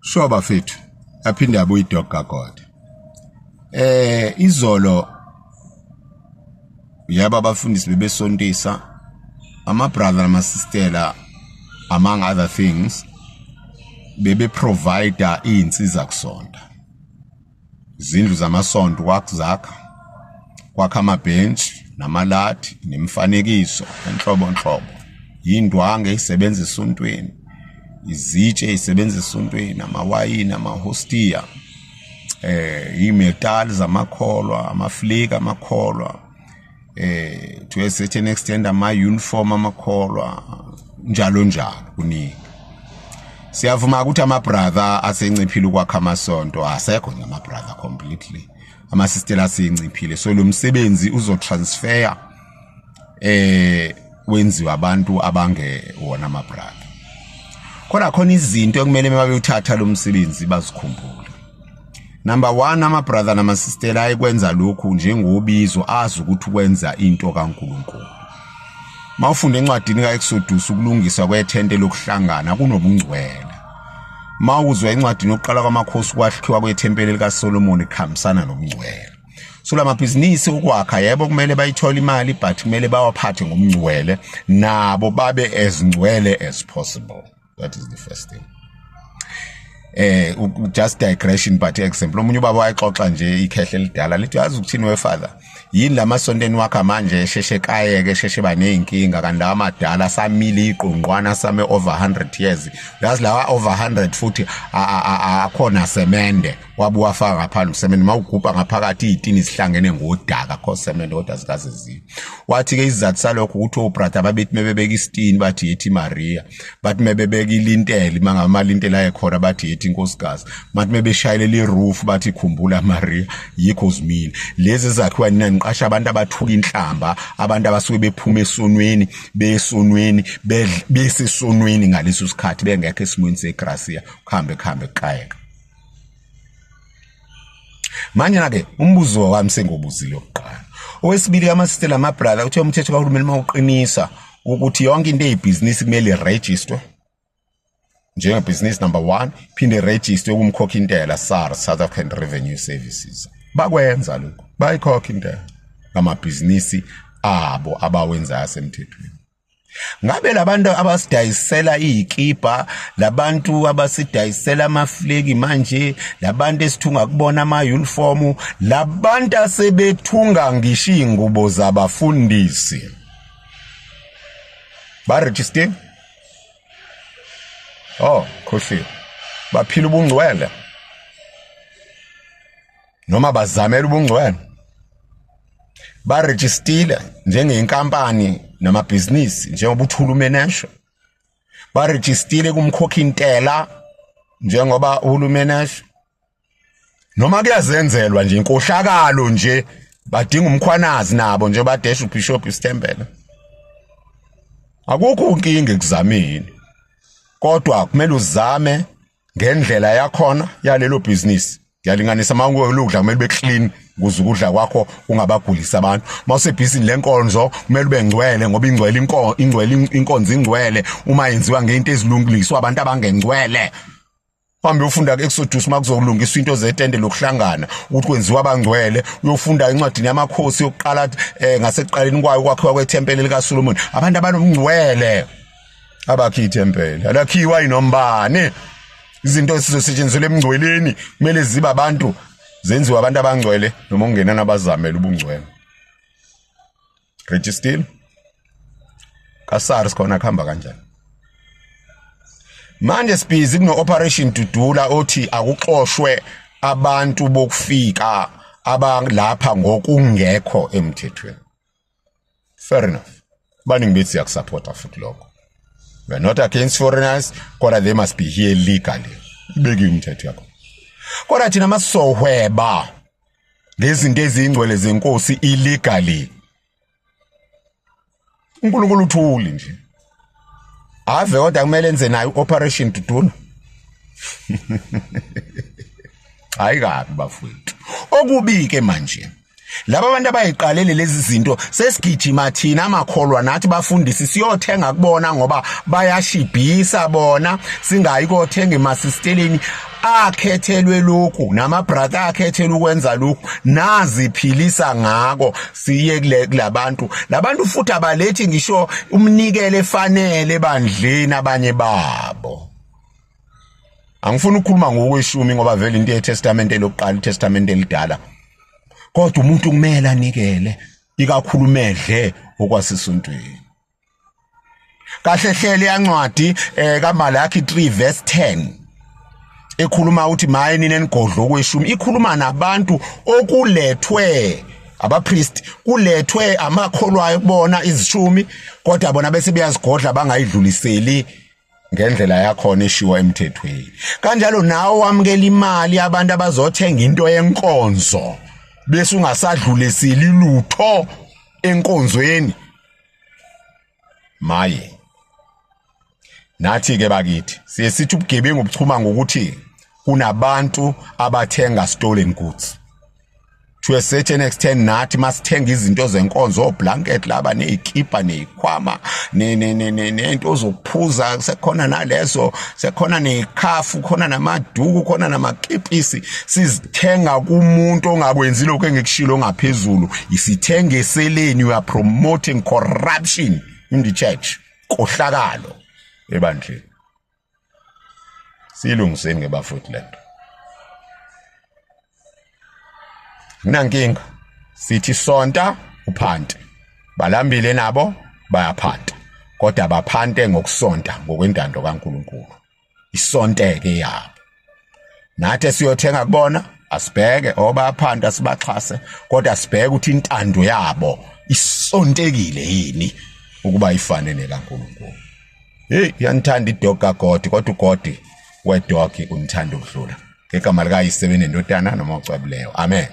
Sure bafethu aphinde abuye idog kaGod. Izolo yaba abafundisi bebesontisa ama brother nama sister among other things bebe provider izinsiza kusonta. Izindlu zamasonto kwakuzakha kwakha ama bench namalati nemfanekiso enhlobo indwange isebenza esontweni izitshe isebenza esontweni amawayini amahostia imetal zamakholwa amaflake amakholwa to a certain extent ama uniform amakholwa njalo kuningi. Siyavuma ukuthi ama brother asenciphile ukwakha amasonto asekho ngama brother completely ama sister asenciphile so lo msebenzi uzotransfer wenziwa abantu abangewona ama brother. Khona izinto ekumele mabe uthatha lo msebenzi bazikhumbule. Number 1 ama brother nama sister ayekwenza lokhu njengobizo azi ukuthi ukwenza into kaNkulunkulu. Mawufunda encwadini kaExodus ukulungiswa kwethente lokuhlangana kunobungcwele. Mawuzwe encwadini yokuqala kwamakhosi kwakhiwa kwethempeli likaSolomon ikhambisana nobungcwele. So la mabhizinisi ukwakha yebo kumele bayithola imali but kumele bawaphathe ngomngcwele nabo babe as ngcwele as possible. That is the first thing. Just digression but example omunye ubaba wayixoxa nje ikhehle lidala lithi yazi ukuthini wefather yini lamasonteni wakhe manje sheshe kayeke sheshe baneyinkinga kanti amadala samile iqonqwana same over 100 years yazi lawa over 100 futhi akhona semende wabuwa faka ngaphandle semende mawugubha ngaphakathi izitini sihlangene ngodaka kho semende kodwa zikaze ziwe wathi ke izathu salokho ukuthi obrother babethi mebebeka isitini bathi yithi Maria bathi mebebeka ilintela mangama lintela ekhona bathi yithi inkosikazi bathi mebeshayele iroof bathi ikhumbula Maria yikho zimile lezi zakhiwa nina niqasha abantu abathuka inhlamba abantu abasuke bephuma esonweni besonweni besesonweni ngaleso sikhathi bengekho esimweni seGracia kuhambe kuqayeka. Manje ke umbuzo wami sengobuzile oqala. Owesibili ama sister ama brother uthi umthetho kaHulumeni mawuqinisa ukuthi yonke into eyibusiness kumele iregister. Njenge business number 1 phinde register kumkhokha intela SARS South African Revenue Services. Bakwenza lokho. Bayikhokha intela ngama business abo abawenza yasemthethweni. Ngabe labantu abasidayisela izikipa labantu abasidayisela amaflegi manje labantu esithunga kubona ama uniform labantu asebethunga ngisho ingubo zabafundisi ba register khohle baphila ubungcwele noma bazamela ubungcwele ba register njengenkampani nama business njengoba uthulumeni esho ba register kumkhokha intela njengoba uhulumeni esho noma kuyazenzelwa nje inkohlakalo nje badinga umkhwanazi nabo nje badesha ubishop isithembele akukho inkinga ekuzameni kodwa kumele uzame ngendlela yakhona yalelo business yalinganisa mawukudla kumele beclean ukuze ukudla kwakho ungabagulisa abantu mawusebhizinisi lenkonzo kumele ube ngcwele ngoba inkonzo ingcwele uma yenziwa ngento ezilungiswa abantu abangengcwele hambe ufunda kuExodus makuzokulungiswa into zetende lokuhlangana ukuthi kwenziwa abangcwele uyofunda encwadini yamakhosi yokuqala ngasekuqaleni kwayo kwakhiwa kwethempeli likaSolomon abantu abanomngcwele abakhi ithempeli alakhiwa inombane izinto esizosetshenziswa emngcweleni kumele ziba abantu zenziwa abantu abangcwele noma ungena nabazamela ubungcwele register kaSARS khona khamba kanjani manje sibhizi kuno operation Dudula othi akuxoshwe abantu bokufika abalapha ngokungekho emthethweni fair enough baningi bethi yakusupport futhi lokho we are not against foreigners kodwa they must be here legally ibeki umthetho yakho kodwa thina masohweba lezinto ezingcwele zenkosi illegally uNkulunkulu uthuli nje ave kodwa kumele enze nayo operation Dudula hayi kabi bafowethu okubike manje laba bantu abayiqalele lezi zinto sesigijima thina amakholwa nathi bafundisi siyothenga kubona ngoba bayashibhisa bona singayi kothenga emasisteleni akhethelwe lokhu namabrother akhethelwe ukwenza lokhu naziphilisa ngako siye kulabantu labantu futhi abalethi ngisho umnikelo efanele ebandleni abanye babo. Angifuni ukukhuluma ngokweshumi ngoba vele into yeTestamente lokuqala iTestamente elidala. Kodwa umuntu kumele anikele ikakhulu medle okwasisuntweni. Kahle hlele yancwadi kaMalaki 3 verse 10 ekhuluma uthi maye nini enigodlo kweshumi ikhuluma nabantu okulethwe abapriest kulethwe amakholwayo kubona izishumi kodwa bona bese beyazigodla bangayidluliseli ngendlela yakhona eshiwa emthethweni. Kanjalo nawo wamukela imali abantu abazothenga into yenkonzo bese ungasadluliseli lutho enkonzweni. Maye nathi ke bakithi siye sithi ubugebengu obuchuma ngokuthi kunabantu abathenga stolen goods. To a certain extent nathi masithenga izinto zenkonzo blanket laba nezikipa nezikhwama nento zokuphuza sekhona nalezo sekhona nekhafu khona namaduku khona namakipisi sizithenga kumuntu ongakwenzi lokho engikushilo ngaphezulu isithenga eseleni we are promoting corruption in the church kohlakalo ebandleni. Silungiseni ngebafuthu lento. Nankinga sithi sonta uphante balambile nabo bayaphanta kodwa baphante ngokusonta ngokwendando kaNkuluNkulu isonteke yabo nathi siyothenga kubona asibheke obayaphanta sibaxhase kodwa sibheke ukuthi intando yabo isontekile yini ukuba ifane nekaNkuluNkulu. Yanithanda idog kaGod kodwa uGod wedog unithanda ukudlula. Ngegama likaYise benendodana noma uCwabileyo. Amen.